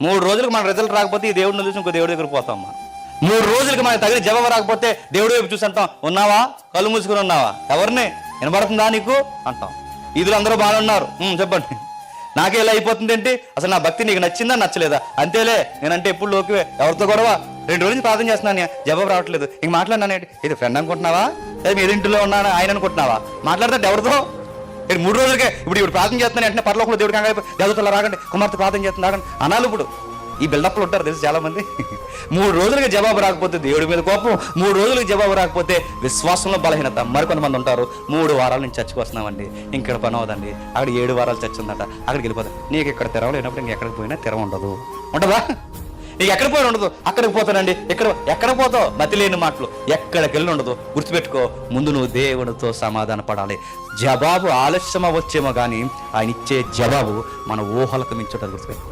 3 రోజులకు మన రిజల్ట్ రాకపోతే ఈ దేవుడిని చూసి ఇంకో దేవుడి దగ్గర పోతాం మనం. 3 రోజులకి మనకు తగిన జవాబు రాకపోతే దేవుడి వైపు చూసి అంటాం, ఉన్నావా, కళ్ళు మూసుకుని ఉన్నావా, ఎవరిని వినబడుతుందా నీకు అంటాం. ఈదులు అందరూ బాగానే ఉన్నారు, చెప్పండి, నాకే ఇలా అయిపోతుంది ఏంటి, అసలు నా భక్తి నీకు నచ్చిందా నచ్చలేదా, అంతేలే నేనంటే ఎప్పుడు లోకివే, ఎవరితో గొడవ, 2 రోజులు నుంచి ప్రార్థన చేస్తున్నాను, జవాబు రావట్లేదు, ఇంక మాట్లాడినాను ఏంటి, ఇది ఫ్రెండ్ అనుకుంటున్నావా, లేదా మీ ఇంటిలో ఉన్నాను ఆయన అనుకుంటున్నావా, మాట్లాడితే ఎవరితో, 3 రోజులకే ఇప్పుడు ప్రార్థన చేస్తున్నాను వెంటనే పరలోకంలో దేవుడికి కంగారు, దేవతలు రాగండి, కుమార్తె ప్రార్థన చేస్తున్నా రాగండి అనాలి. ఇప్పుడు ఈ బిల్డప్లు ఉంటారు తెలుసు చాలా మంది. 3 రోజులకి జవాబు రాకపోతే దేవుడి మీద కోపం, 3 రోజులకి జవాబు రాకపోతే విశ్వాసంలో బలహీనత. మరికొంతమంది ఉంటారు, 3 వారాల నుంచి చర్చకు వస్తున్నామండి, ఇంకెక్కడ పని అవదండి, అక్కడ 7 వారాలు చర్చ ఉందట, అక్కడికి వెళ్ళిపోతాం. నీకు ఇక్కడ తెరవలేనప్పుడు ఇంకెక్కడికి పోయినా తెర ఉండదు, ఉంటుందా, నీకు ఎక్కడ పోయినా ఉండదు. అక్కడికి పోతానండి, ఎక్కడ పోతావు, మతి లేని మాటలు, ఎక్కడికి వెళ్ళి ఉండదు. గుర్తుపెట్టుకో, ముందు నువ్వు దేవుడితో సమాధాన పడాలి. జవాబు ఆలస్యం వచ్చేమో కానీ ఆయన ఇచ్చే జవాబు మన ఊహలకు మించుంటుంది. గుర్తుపెట్టుకో.